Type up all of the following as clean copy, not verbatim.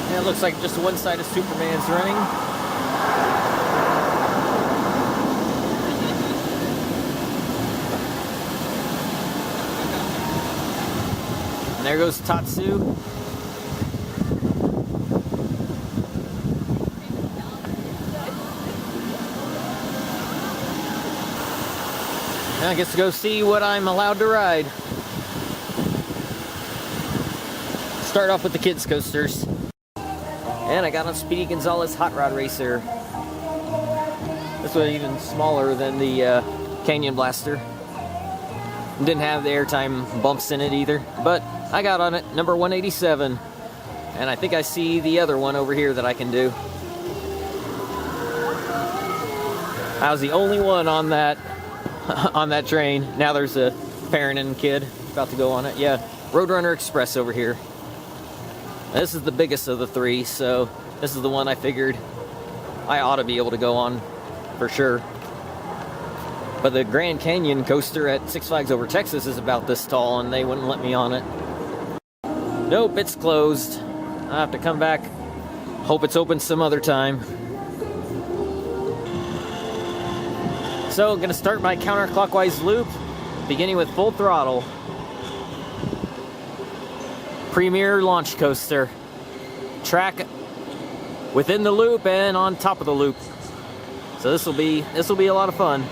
Yeah, it looks like just one side of Superman's running. And there goes Tatsu. Now I guess to go see what I'm allowed to ride. Start off with the kids' coasters. And I got on Speedy Gonzalez Hot Rod Racer. This was even smaller than the Canyon Blaster. Didn't have the airtime bumps in it either, but I got on it, number 187. And I think I see the other one over here that I can do. I was the only one on that on that train. Now there's a parent and kid about to go on it. Yeah, Roadrunner Express over here. This is the biggest of the three, so this is the one I figured I ought to be able to go on for sure. But the Grand Canyon coaster at Six Flags Over Texas is about this tall, and they wouldn't let me on it. Nope, it's closed. I have to come back. Hope it's open some other time. So I'm going to start my counterclockwise loop, beginning with Full Throttle. Premier launch coaster. Track within the loop and on top of the loop. So this will be a lot of fun.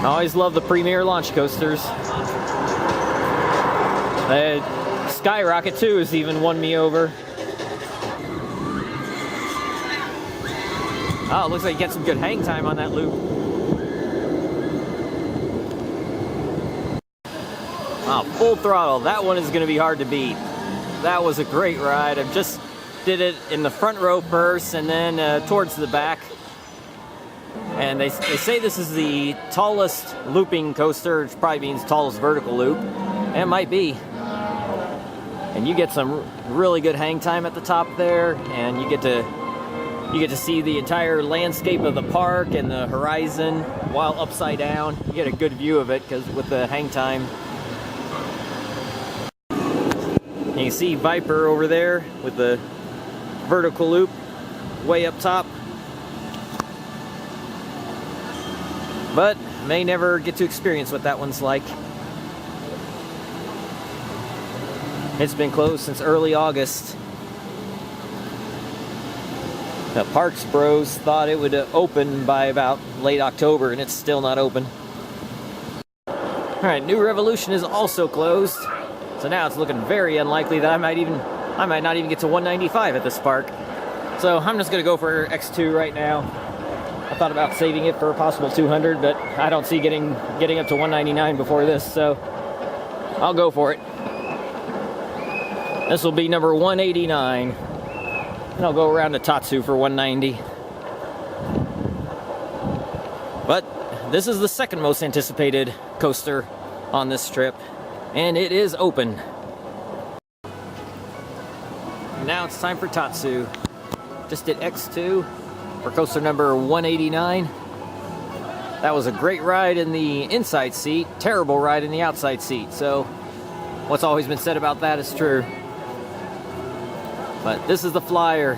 I always love the Premier launch coasters. Skyrocket too has even won me over. Oh, it looks like you get some good hang time on that loop. Oh, Full Throttle. That one is going to be hard to beat. That was a great ride. I just did it in the front row first and then towards the back. And they say this is the tallest looping coaster, which probably means tallest vertical loop. And it might be. And you get some really good hang time at the top there, and you get to see the entire landscape of the park and the horizon while upside down. You get a good view of it because with the hang time. And you see Viper over there with the vertical loop way up top. But may never get to experience what that one's like. It's been closed since early August. The Parks Bros thought it would open by about late October, and it's still not open. Alright, New Revolution is also closed. So now it's looking very unlikely that I might not even get to 195 at this park. So I'm just going to go for X2 right now. I thought about saving it for a possible 200, but I don't see getting up to 199 before this, so I'll go for it. This will be number 189. And I'll go around to Tatsu for 190. But this is the second most anticipated coaster on this trip, and it is open. Now it's time for Tatsu. Just did X2 for coaster number 189. That was a great ride in the inside seat, terrible ride in the outside seat. So what's always been said about that is true. But this is the flyer.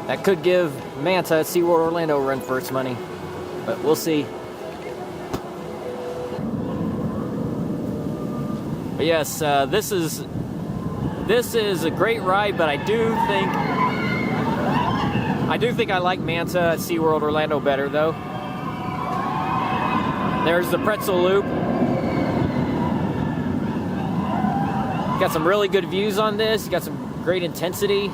That could give Manta at SeaWorld Orlando a run for its money. But we'll see. But yes, this is a great ride, but I do think I like Manta at SeaWorld Orlando better though. There's the pretzel loop. Got some really good views on this. You got some great intensity.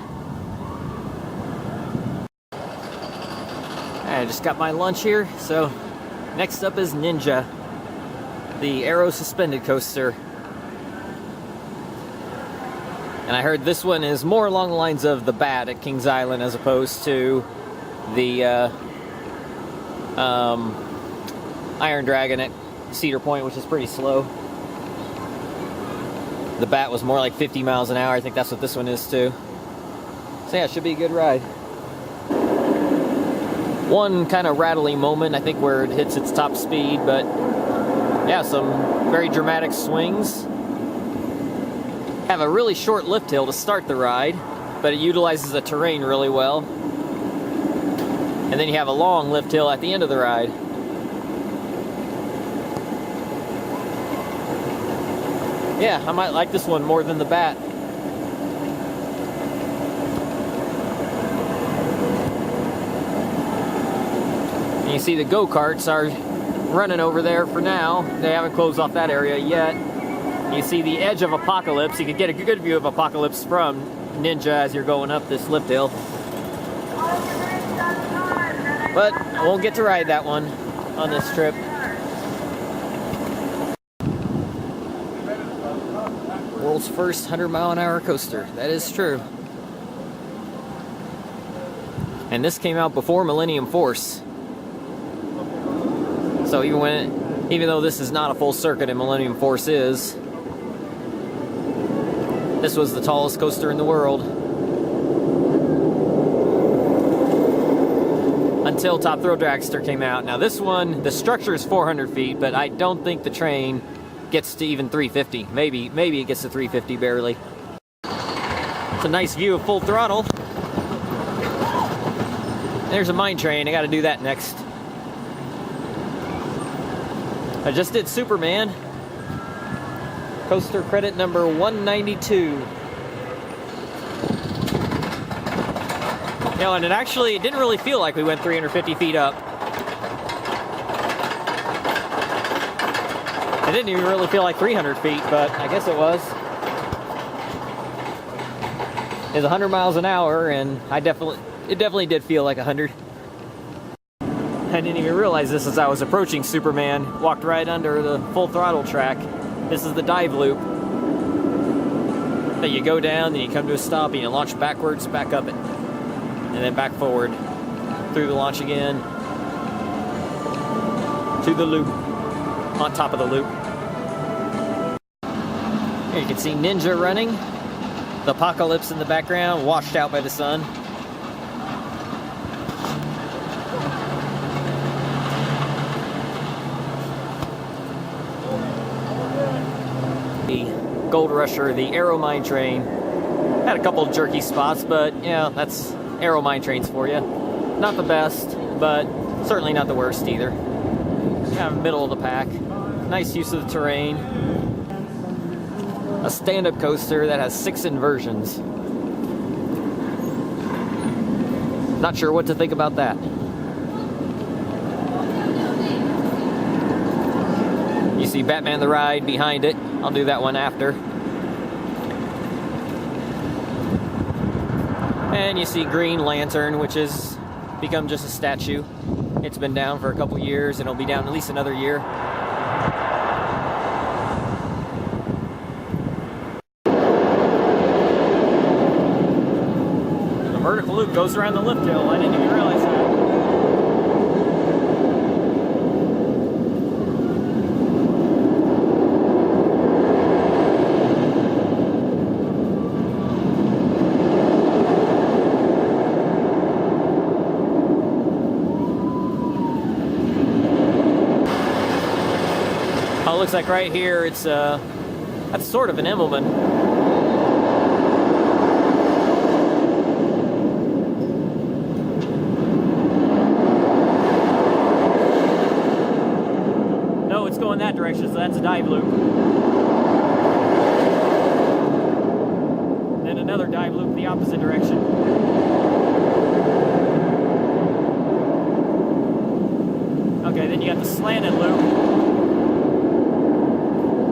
I just got my lunch here. So next up is Ninja, the Aero suspended coaster. And I heard this one is more along the lines of the Bat at Kings Island as opposed to the Iron Dragon at Cedar Point, which is pretty slow. The Bat was more like 50 miles an hour. I think that's what this one is too. So yeah, it should be a good ride. One kind of rattling moment, I think, where it hits its top speed, but yeah, some very dramatic swings. Have a really short lift hill to start the ride, but it utilizes the terrain really well. And then you have a long lift hill at the end of the ride. Yeah, I might like this one more than the Bat. You see the go-karts are running over there for now. They haven't closed off that area yet. You see the edge of Apocalypse. You can get a good view of Apocalypse from Ninja as you're going up this lift hill. But I won't get to ride that one on this trip. World's first 100-mile-an-hour coaster. That is true. And this came out before Millennium Force. So even though this is not a full circuit and Millennium Force is, this was the tallest coaster in the world. Until Top Thrill Dragster came out. Now this one, the structure is 400 feet, but I don't think the train gets to even 350. Maybe it gets to 350 barely. It's a nice view of Full Throttle. There's a mine train. I got to do that next. I just did Superman. Coaster credit number 192. You know, and it didn't really feel like we went 350 feet up. It didn't even really feel like 300 feet, but I guess it was. It's 100 miles an hour, and it definitely did feel like 100. I didn't even realize this as I was approaching Superman. Walked right under the Full Throttle track. This is the dive loop. That you go down, then you come to a stop, and you launch backwards, back up it. And then back forward. Through the launch again. To the loop. On top of the loop. Here you can see Ninja running. The Apocalypse in the background, washed out by the sun. Gold Rusher, the Aero Mine Train. Had a couple jerky spots, but yeah, that's Aero Mine Trains for you. Not the best, but certainly not the worst either. Kind of middle of the pack. Nice use of the terrain. A stand-up coaster that has 6 inversions. Not sure what to think about that. You see Batman the Ride behind it. I'll do that one after. And you see Green Lantern, which has become just a statue. It's been down for a couple years, and it'll be down at least another year. The vertical loop goes around the lift hill. I didn't even realize that. Oh, it looks like right here it's that's sort of an Immelman. No, it's going that direction, so that's a dive loop. Then another dive loop the opposite direction. Okay, then you got the slanted loop.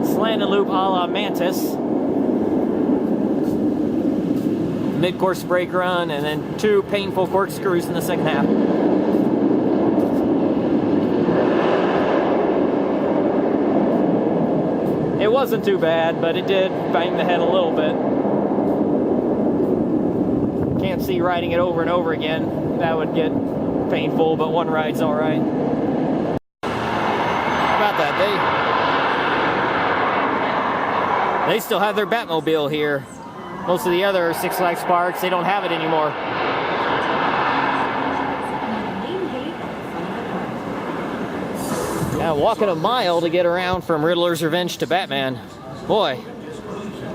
Slanted loop a la Mantis. Mid-course brake run, and then 2 painful corkscrews in the second half. It wasn't too bad, but it did bang the head a little bit. Can't see riding it over and over again. That would get painful, but one ride's alright. How about that, They still have their Batmobile here. Most of the other Six Flags parks, they don't have it anymore. Yeah, walking a mile to get around from Riddler's Revenge to Batman. Boy,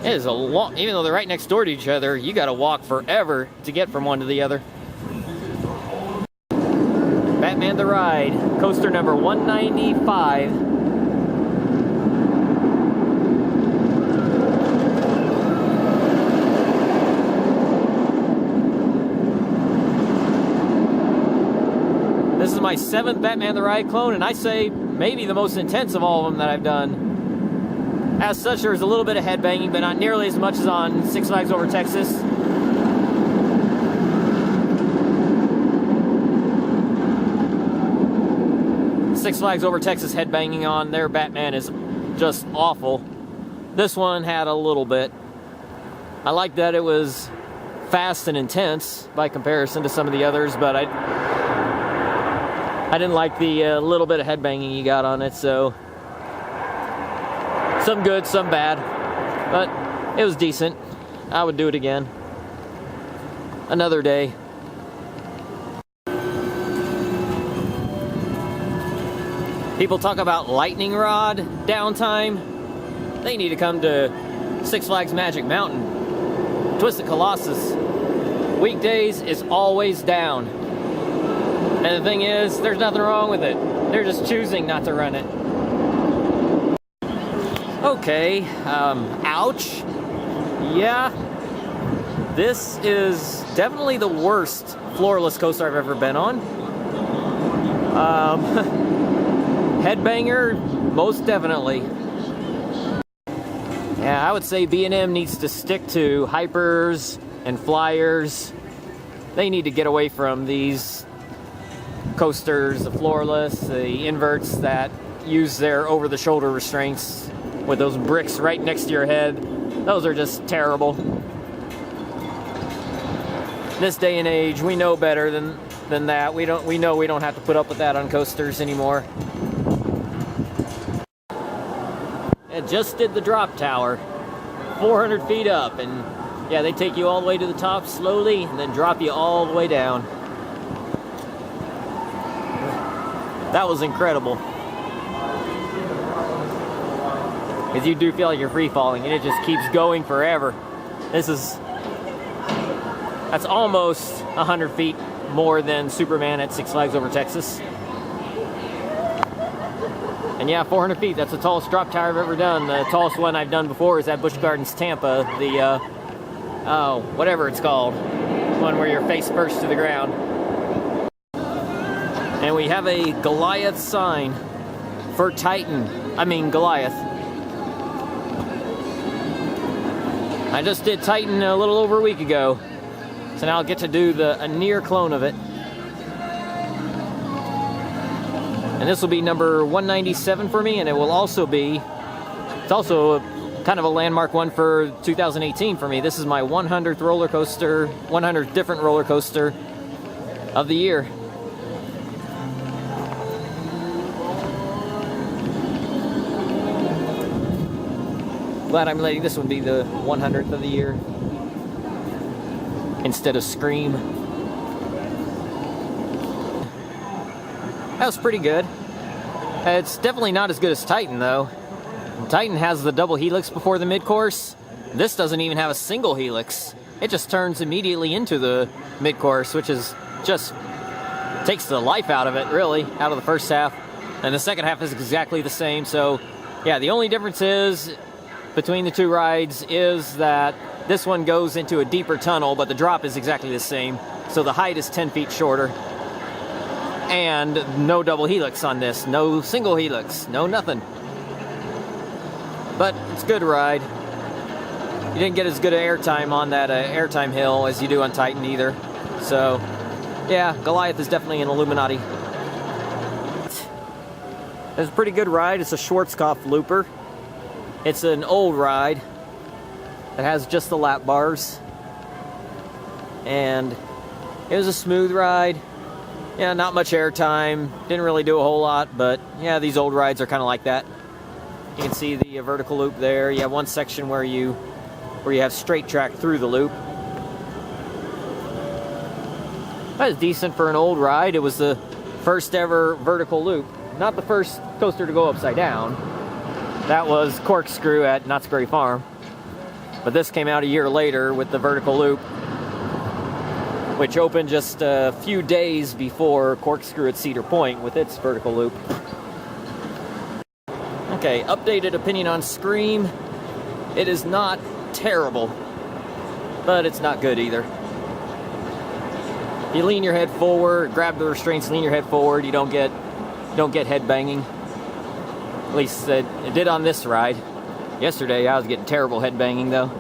it is a long, even though they're right next door to each other, you gotta walk forever to get from one to the other. Batman the Ride, coaster number 195. This is my 7th Batman the Ride clone, and I say maybe the most intense of all of them that I've done. As such, there's a little bit of headbanging, but not nearly as much as on Six Flags Over Texas. Six Flags Over Texas headbanging on their Batman is just awful. This one had a little bit. I like that it was fast and intense by comparison to some of the others, but I didn't like the little bit of headbanging you got on it, so some good, some bad, but it was decent. I would do it again. Another day. People talk about lightning rod downtime. They need to come to Six Flags Magic Mountain. Twisted Colossus. Weekdays is always down. And the thing is, there's nothing wrong with it. They're just choosing not to run it. Okay, ouch. Yeah, this is definitely the worst floorless coaster I've ever been on. Headbanger, most definitely. Yeah, I would say B&M needs to stick to hypers and flyers. They need to get away from these coasters, the floorless, the inverts that use their over-the-shoulder restraints with those bricks right next to your head. Those are just terrible. This day and age, we know better than that. We know we don't have to put up with that on coasters anymore. It just did the drop tower, 400 feet up, and yeah, they take you all the way to the top slowly and then drop you all the way down. That was incredible. Because you do feel like you're free falling, and it just keeps going forever. That's almost 100 feet more than Superman at Six Flags Over Texas. And yeah, 400 feet, that's the tallest drop tower I've ever done. The tallest one I've done before is at Busch Gardens, Tampa. The, whatever it's called. One where you're face first to the ground. And we have a Goliath sign for Goliath. I just did Titan a little over a week ago. So now I'll get to do a near clone of it. And this will be number 197 for me, and it will also be, it's also kind of a landmark one for 2018 for me. This is my 100th roller coaster, 100th different roller coaster of the year. Glad I'm letting this one be the 100th of the year instead of Scream. That was pretty good. It's definitely not as good as Titan, though. Titan has the double helix before the mid-course. This doesn't even have a single helix. It just turns immediately into the mid-course, which is just takes the life out of it, really, out of the first half. And the second half is exactly the same. So, yeah, the only difference is between the two rides is that this one goes into a deeper tunnel, but the drop is exactly the same. So the height is 10 feet shorter. And no double helix on this. No single helix. No nothing. But it's a good ride. You didn't get as good airtime on that airtime hill as you do on Titan either. So, yeah, Goliath is definitely an Illuminati. It's a pretty good ride. It's a Schwarzkopf looper. It's an old ride. It has just the lap bars. And it was a smooth ride. Yeah, not much airtime. Didn't really do a whole lot, but yeah, these old rides are kind of like that. You can see the vertical loop there. You have one section where you have straight track through the loop. That was decent for an old ride. It was the first ever vertical loop. Not the first coaster to go upside down. That was Corkscrew at Knott's Berry Farm. But this came out a year later with the vertical loop, which opened just a few days before Corkscrew at Cedar Point with its vertical loop. Okay, updated opinion on Scream. It is not terrible, but it's not good either. If you lean your head forward, grab the restraints, lean your head forward, you don't get head banging. At least it did on this ride. Yesterday I was getting terrible head banging though.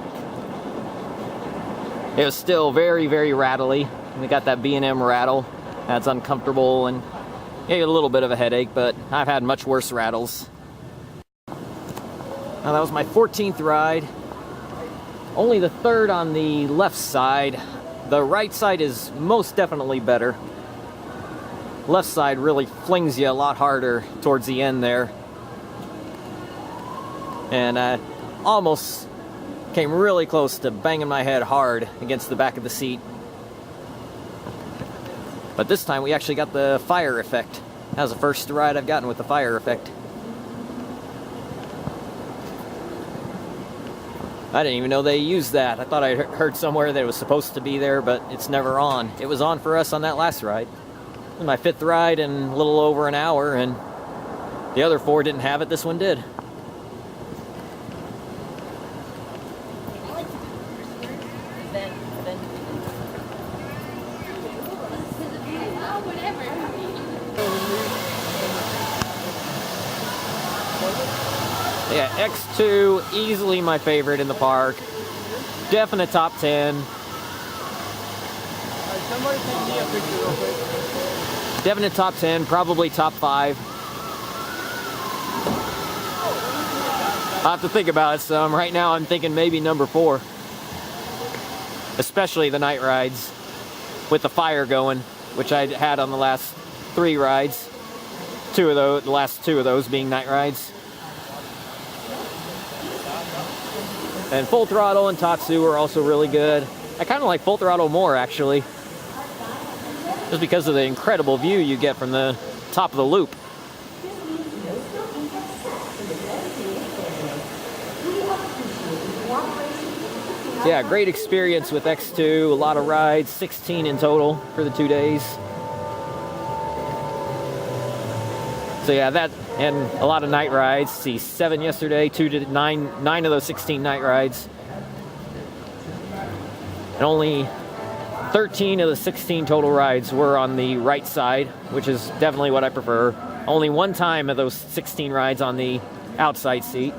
It was still very, very rattly. We got that B&M rattle. That's uncomfortable and gave it a little bit of a headache, but I've had much worse rattles. Now that was my 14th ride. Only the third on the left side. The right side is most definitely better. Left side really flings you a lot harder towards the end there. And I almost came really close to banging my head hard against the back of the seat. But this time we actually got the fire effect. That was the first ride I've gotten with the fire effect. I didn't even know they used that. I thought I heard somewhere that it was supposed to be there, but it's never on. It was on for us on that last ride. It was my 5th ride in a little over an hour, and the other 4 didn't have it. This one did. Yeah, X2, easily my favorite in the park. Definite top 10. Definite top 10, probably top 5. I'll have to think about it some. Right now I'm thinking maybe number 4. Especially the night rides with the fire going, which I had on the last 3 rides. The last 2 of those being night rides. And Full Throttle and Tatsu are also really good. I kind of like Full Throttle more, actually. Just because of the incredible view you get from the top of the loop. So yeah, great experience with X2. A lot of rides, 16 in total for the 2 days. So yeah, that and a lot of night rides. See, 7 yesterday, 2 to 9 of those 16 night rides. And only 13 of the 16 total rides were on the right side, which is definitely what I prefer. Only 1 time of those 16 rides on the outside seat.